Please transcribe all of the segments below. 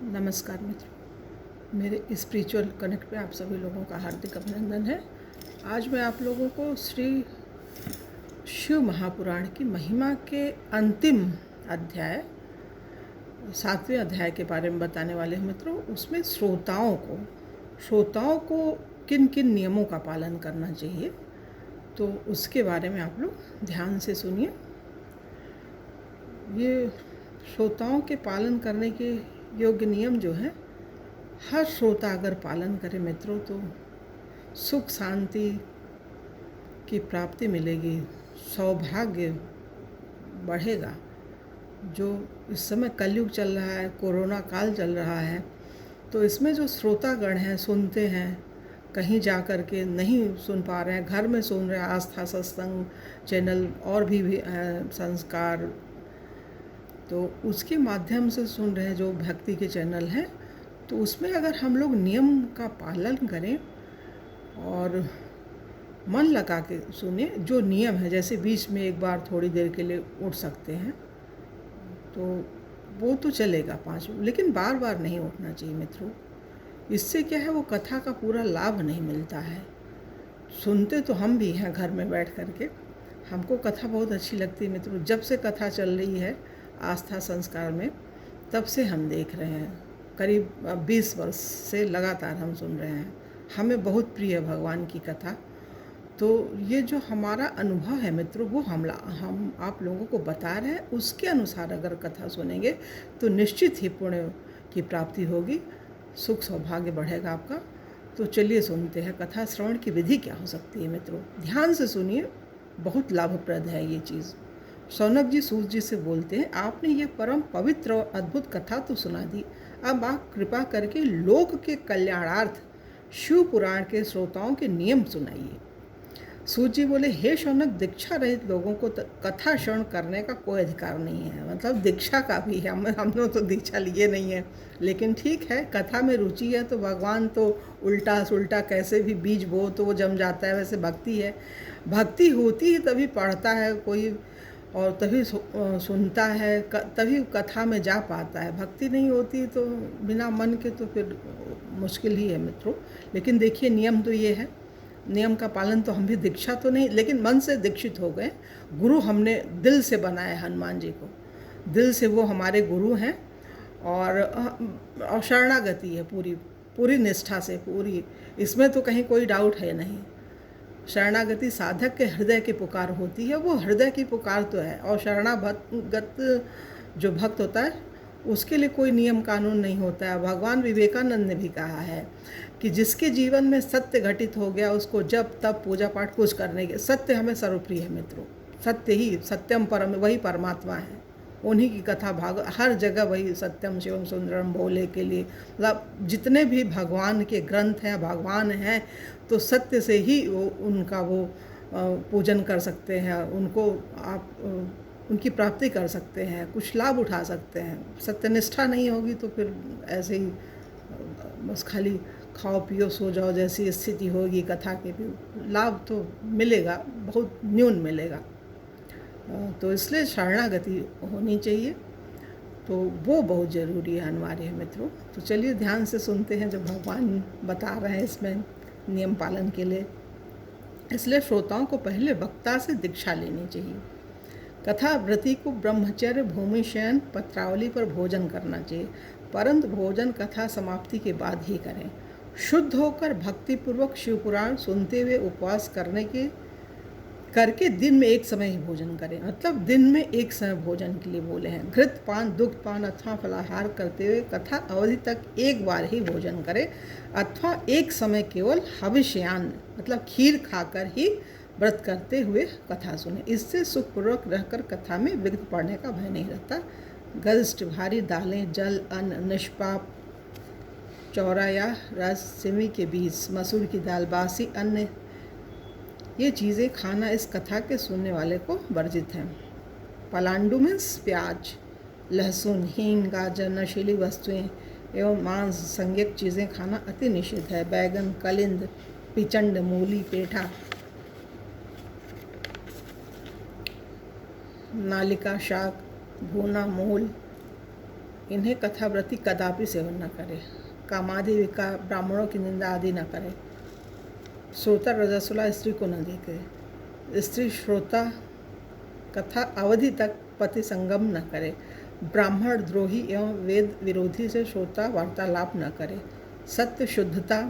नमस्कार मित्रों, मेरे स्पिरिचुअल कनेक्ट में आप सभी लोगों का हार्दिक अभिनंदन है। आज मैं आप लोगों को श्री शिव महापुराण की महिमा के अंतिम अध्याय 7वें अध्याय के बारे में बताने वाले हैं मित्रों। उसमें श्रोताओं को किन किन नियमों का पालन करना चाहिए, तो उसके बारे में आप लोग ध्यान से सुनिए। ये श्रोताओं के पालन करने के योग्य नियम जो हैं, हर श्रोता अगर पालन करे मित्रों तो सुख शांति की प्राप्ति मिलेगी, सौभाग्य बढ़ेगा। जो इस समय कलयुग चल रहा है, कोरोना काल चल रहा है, तो इसमें जो श्रोतागण हैं, सुनते हैं, कहीं जा कर के नहीं सुन पा रहे हैं, घर में सुन रहे हैं, आस्था सत्संग चैनल और भी संस्कार, तो उसके माध्यम से सुन रहे हैं जो भक्ति के चैनल हैं, तो उसमें अगर हम लोग नियम का पालन करें और मन लगा के सुने, जो नियम है, जैसे बीच में एक बार थोड़ी देर के लिए उठ सकते हैं तो वो तो चलेगा 5 मिनट, लेकिन बार बार नहीं उठना चाहिए मित्रों। इससे क्या है, वो कथा का पूरा लाभ नहीं मिलता है। सुनते तो हम भी हैं घर में बैठ कर के, हमको कथा बहुत अच्छी लगती है मित्रों। जब से कथा चल रही है आस्था संस्कार में, तब से हम देख रहे हैं, करीब 20 वर्ष से लगातार हम सुन रहे हैं। हमें बहुत प्रिय है भगवान की कथा। तो ये जो हमारा अनुभव है मित्रों, वो हम आप लोगों को बता रहे हैं। उसके अनुसार अगर कथा सुनेंगे तो निश्चित ही पुण्य की प्राप्ति होगी, सुख सौभाग्य बढ़ेगा आपका। तो चलिए सुनते हैं कथा। श्रवण की विधि क्या हो सकती है मित्रों, ध्यान से सुनिए, बहुत लाभप्रद है ये चीज़। शौनक जी सूत जी से बोलते हैं, आपने ये परम पवित्र और अद्भुत कथा तो सुना दी, अब आप कृपा करके लोक के कल्याणार्थ शिव पुराण के श्रोताओं के नियम सुनाइए। सूत जी बोले, हे शौनक, दीक्षा रहित लोगों को कथा श्रवण करने का कोई अधिकार नहीं है। मतलब दीक्षा का भी है, हमने तो दीक्षा लिए नहीं है, लेकिन ठीक है, कथा में रुचि है तो भगवान तो उल्टा सुल्टा कैसे भी बीज बो तो वो जम जाता है। वैसे भक्ति है, भक्ति होती ही तभी पढ़ता है कोई और तभी सुनता है, तभी कथा में जा पाता है। भक्ति नहीं होती तो बिना मन के तो फिर मुश्किल ही है मित्रों। लेकिन देखिए, नियम तो ये है, नियम का पालन तो हम भी, दीक्षा तो नहीं लेकिन मन से दीक्षित हो गए। गुरु हमने दिल से बनाया, हनुमान जी को दिल से, वो हमारे गुरु हैं। और शरणागति है पूरी पूरी निष्ठा से, पूरी, इसमें तो कहीं कोई डाउट है नहीं। शरणागति साधक के हृदय की पुकार होती है, वो हृदय की पुकार तो है। और शरणागत जो भक्त होता है उसके लिए कोई नियम कानून नहीं होता है। भगवान विवेकानंद ने भी कहा है कि जिसके जीवन में सत्य घटित हो गया, उसको जब तब पूजा पाठ कुछ करने के, सत्य हमें सर्वप्रिय है मित्रों। सत्य ही, सत्यम परम, वही परमात्मा है, उन्हीं की कथा हर जगह वही सत्यम शिवम सुंदरम भोले के लिए। मतलब जितने भी भगवान के ग्रंथ हैं, भगवान हैं, तो सत्य से ही उनका वो पूजन कर सकते हैं, उनको आप उनकी प्राप्ति कर सकते हैं, कुछ लाभ उठा सकते हैं। सत्यनिष्ठा नहीं होगी तो फिर ऐसे ही बस खाली खाओ पियो सो जाओ जैसी स्थिति होगी। कथा के भी लाभ तो मिलेगा, बहुत न्यून मिलेगा। तो इसलिए शरणागति होनी चाहिए, तो वो बहुत ज़रूरी है, अनिवार्य है मित्रों। तो चलिए ध्यान से सुनते हैं जो भगवान बता रहे हैं इसमें नियम पालन के लिए। इसलिए श्रोताओं को पहले वक्ता से दीक्षा लेनी चाहिए। कथा व्रती को ब्रह्मचर्य, भूमि शयन, पत्रावली पर भोजन करना चाहिए, परंतु भोजन कथा समाप्ति के बाद ही करें। शुद्ध होकर भक्तिपूर्वक शिवपुराण सुनते हुए उपवास करके दिन में एक समय ही भोजन करें। मतलब दिन में एक समय भोजन के लिए बोले हैं। घृत पान, दुग्ध पान अथवा फलाहार करते हुए कथा अवधि तक एक बार ही भोजन करें, अथवा एक समय केवल हविष्यान्न मतलब खीर खाकर ही व्रत करते हुए कथा सुने। इससे सुखपूर्वक रहकर कथा में विघ्न पड़ने का भय नहीं रहता। गरिष्ठ भारी दालें, जल, अन्न, निष्पाप चौरा या रस, सिमी के बीज, मसूर की दाल, बासी अन्न, ये चीज़ें खाना इस कथा के सुनने वाले को वर्जित है। पलांडु मीन्स प्याज, लहसुन, हींग, गाजर, नशीली वस्तुएं एवं मांस संज्ञक चीज़ें खाना अति निषिद्ध है। बैगन, कलिंद, पिचंड, मूली, पेठा, नालिका शाक, भुना मूल इन्हें कथावृत्ति कदापि सेवन न करे। कामादि विकार, ब्राह्मणों की निंदा आदि न करे। श्रोता रजस्वला स्त्री को न देखे। स्त्री श्रोता कथा अवधि तक पति संगम न करे। ब्राह्मण द्रोही एवं वेद विरोधी से श्रोता वार्तालाप न करे। सत्य, शुद्धता,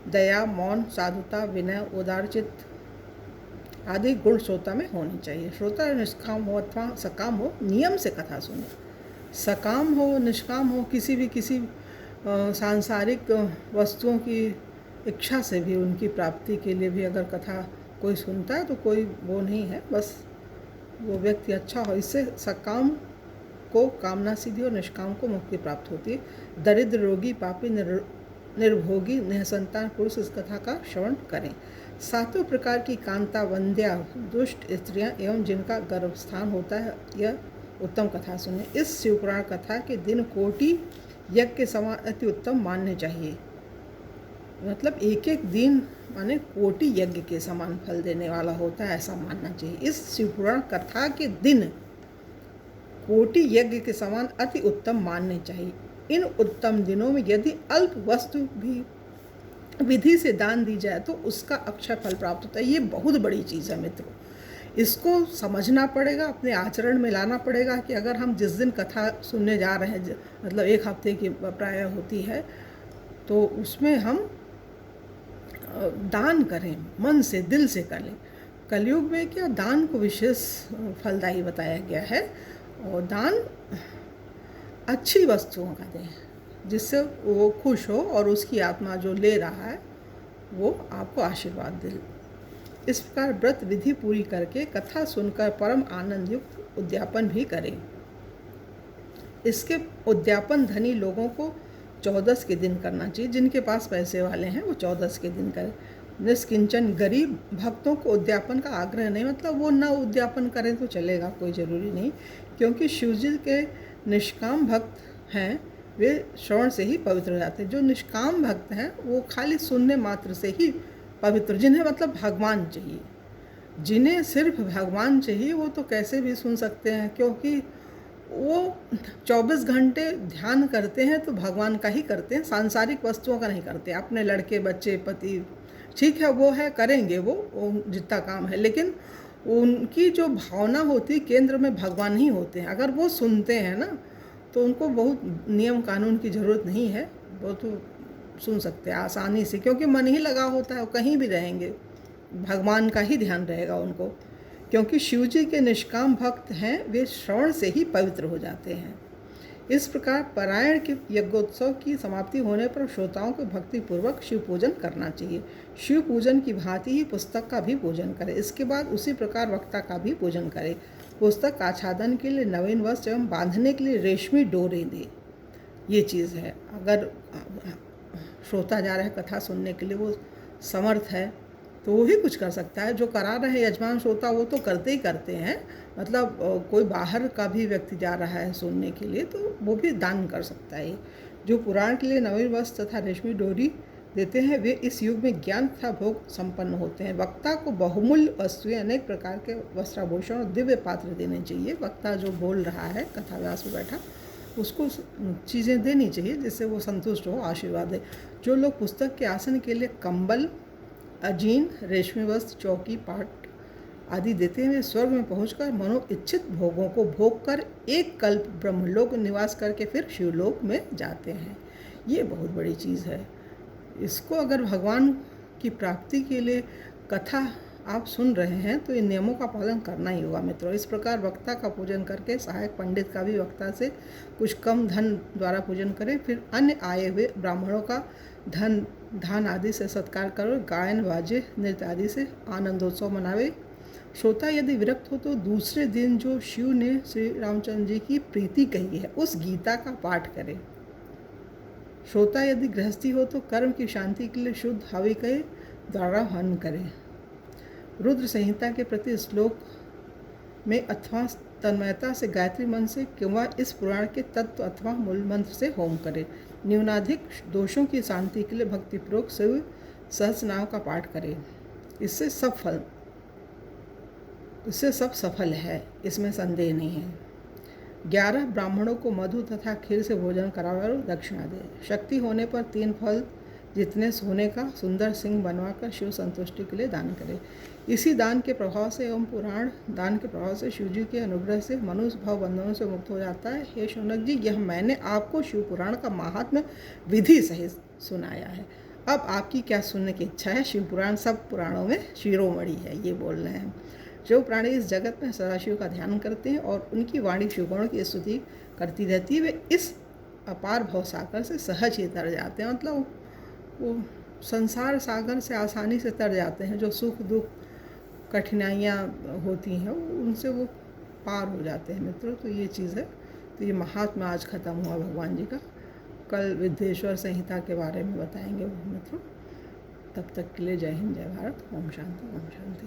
दया, मौन, साधुता, विनय, उदारचित्त आदि गुण श्रोता में होनी चाहिए। श्रोता निष्काम हो अथवा सकाम हो, नियम से कथा सुने। सकाम हो, निष्काम हो, किसी सांसारिक वस्तुओं की इच्छा से भी, उनकी प्राप्ति के लिए भी अगर कथा कोई सुनता है तो कोई वो नहीं है, बस वो व्यक्ति अच्छा हो। इससे सकाम को कामना सिद्धि और निष्काम को मुक्ति प्राप्त होती है। दरिद्र, रोगी, पापी, निर्भोगी, निःसंतान पुरुष इस कथा का श्रवण करें। सातों प्रकार की कांता, वंद्या, दुष्ट स्त्रियां एवं जिनका गर्भस्थान होता है, यह उत्तम कथा सुने। इस शिवपुराण कथा के दिन कोटि यज्ञ के समान अति उत्तम मानने चाहिए। मतलब एक एक दिन माने कोटि यज्ञ के समान फल देने वाला होता है, ऐसा मानना चाहिए। इस शिवपुराण कथा के दिन कोटि यज्ञ के समान अति उत्तम मानने चाहिए। इन उत्तम दिनों में यदि अल्प वस्तु भी विधि से दान दी जाए तो उसका अक्षय फल प्राप्त होता है। ये बहुत बड़ी चीज़ है मित्रों, इसको समझना पड़ेगा, अपने आचरण में लाना पड़ेगा कि अगर हम जिस दिन कथा सुनने जा रहे हैं, मतलब एक हफ्ते की प्राय होती है, तो उसमें हम दान करें, मन से, दिल से करें। कलयुग में क्या दान को विशेष फलदायी बताया गया है, और दान अच्छी वस्तुओं का दें जिससे वो खुश हो और उसकी आत्मा जो ले रहा है वो आपको आशीर्वाद दे। इस प्रकार व्रत विधि पूरी करके कथा सुनकर परम आनंद युक्त उद्यापन भी करें। इसके उद्यापन धनी लोगों को 14 के दिन करना चाहिए। जिनके पास पैसे वाले हैं वो 14 के दिन करें। निष्किंचन गरीब भक्तों को उद्यापन का आग्रह नहीं, मतलब वो न उद्यापन करें तो चलेगा, कोई ज़रूरी नहीं, क्योंकि शिवजी के निष्काम भक्त हैं, वे श्रवण से ही पवित्र हो जाते हैं। जो निष्काम भक्त हैं वो खाली सुनने मात्र से ही पवित्र, जिन्हें मतलब भगवान चाहिए, जिन्हें सिर्फ भगवान चाहिए वो तो कैसे भी सुन सकते हैं, क्योंकि वो 24 घंटे ध्यान करते हैं तो भगवान का ही करते हैं, सांसारिक वस्तुओं का नहीं करते। अपने लड़के, बच्चे, पति, ठीक है वो है, करेंगे वो जितना काम है, लेकिन उनकी जो भावना होती केंद्र में भगवान ही होते हैं। अगर वो सुनते हैं ना तो उनको बहुत नियम कानून की ज़रूरत नहीं है, वो तो सुन सकते हैं आसानी से, क्योंकि मन ही लगा होता है, वो कहीं भी रहेंगे, भगवान का ही ध्यान रहेगा उनको। क्योंकि शिवजी के निष्काम भक्त हैं, वे श्रवण से ही पवित्र हो जाते हैं। इस प्रकार पारायण के यज्ञोत्सव की समाप्ति होने पर श्रोताओं को भक्तिपूर्वक शिव पूजन करना चाहिए। शिव पूजन की भांति ही पुस्तक का भी पूजन करें। इसके बाद उसी प्रकार वक्ता का भी पूजन करें। पुस्तक आच्छादन के लिए नवीन वस्त्र एवं बांधने के लिए रेशमी डोरे दें। ये चीज़ है, अगर श्रोता जा रहा है कथा सुनने के लिए, वो समर्थ है तो वो ही कुछ कर सकता है। जो करा रहे हैं यजमान श्रोता वो तो करते ही करते हैं, मतलब कोई बाहर का भी व्यक्ति जा रहा है सुनने के लिए तो वो भी दान कर सकता है। जो पुराण के लिए नवीन वस्त्र तथा रेशमी डोरी देते हैं वे इस युग में ज्ञान तथा भोग संपन्न होते हैं। वक्ता को बहुमूल्य वस्तुएं, अनेक प्रकार के वस्त्राभूषण और दिव्य पात्र देने चाहिए। वक्ता जो बोल रहा है कथा व्यास में बैठा, उसको चीज़ें देनी चाहिए जिससे वो संतुष्ट हो, आशीर्वाद दे। जो लोग पुस्तक के आसन के लिए कंबल, अजीन, रेशमी वस्त्र, चौकी, पाट आदि देते हैं, वे स्वर्ग में पहुंचकर मनोइच्छित भोगों को भोग कर एक कल्प ब्रह्मलोक निवास करके फिर शिवलोक में जाते हैं। ये बहुत बड़ी चीज़ है। इसको अगर भगवान की प्राप्ति के लिए कथा आप सुन रहे हैं तो इन नियमों का पालन करना ही होगा मित्रों। इस प्रकार वक्ता का पूजन करके सहायक पंडित का भी वक्ता से कुछ कम धन द्वारा पूजन करें। फिर अन्य आए हुए ब्राह्मणों का धान आदि से सत्कार करो। गायन, वाद्य, नृत्य आदि से आनंदोत्सव मनावे। श्रोता यदि विरक्त हो तो दूसरे दिन जो शिव ने श्री रामचंद्र जी की प्रीति कही है उस गीता का पाठ करें। श्रोता यदि गृहस्थी हो तो कर्म की शांति के लिए शुद्ध हवि के द्वारा हवन करें। रुद्र संहिता के प्रति श्लोक में अथवा तन्मयता से गायत्री मंत्र से किंवा इस पुराण के तत्व अथवा मूल मंत्र से होम करें। न्यूनाधिक दोषों की शांति के लिए भक्तिपूर्वक शिव सहस्रनाम का पाठ करें। इससे सब सफल है, इसमें संदेह नहीं है। 11 ब्राह्मणों को मधु तथा खीर से भोजन कराकर दक्षिणा दे। शक्ति होने पर 3 फल जितने सोने का सुंदर सिंह बनवाकर शिव संतुष्टि के लिए दान करे। इसी दान के प्रभाव से एवं पुराण दान के प्रभाव से शिव जी के अनुग्रह से मनुष्य भव बंधनों से मुक्त हो जाता है। हे शौनक जी, यह मैंने आपको शिव पुराण का महात्म्य विधि सहित सुनाया है। अब आपकी क्या सुनने की इच्छा है? शिव पुराण सब पुराणों में शिरोमणि है, ये बोल रहे हैं। जो प्राणी इस जगत में सदाशिव का ध्यान करते हैं और उनकी वाणी शिवगुणों की स्तुति करती रहती है, वे इस अपार भव सागर से सहज ही तर जाते हैं। मतलब वो संसार सागर से आसानी से तर जाते हैं। जो सुख दुख कठिनाइयाँ होती हैं उनसे वो पार हो जाते हैं मित्रों। तो ये चीज़ है। तो ये महात्मा आज ख़त्म हुआ भगवान जी का। कल विद्येश्वर संहिता के बारे में बताएंगे मित्रों। तब तक के लिए जय हिंद, जय भारत। ओम शांति, ओम शांति।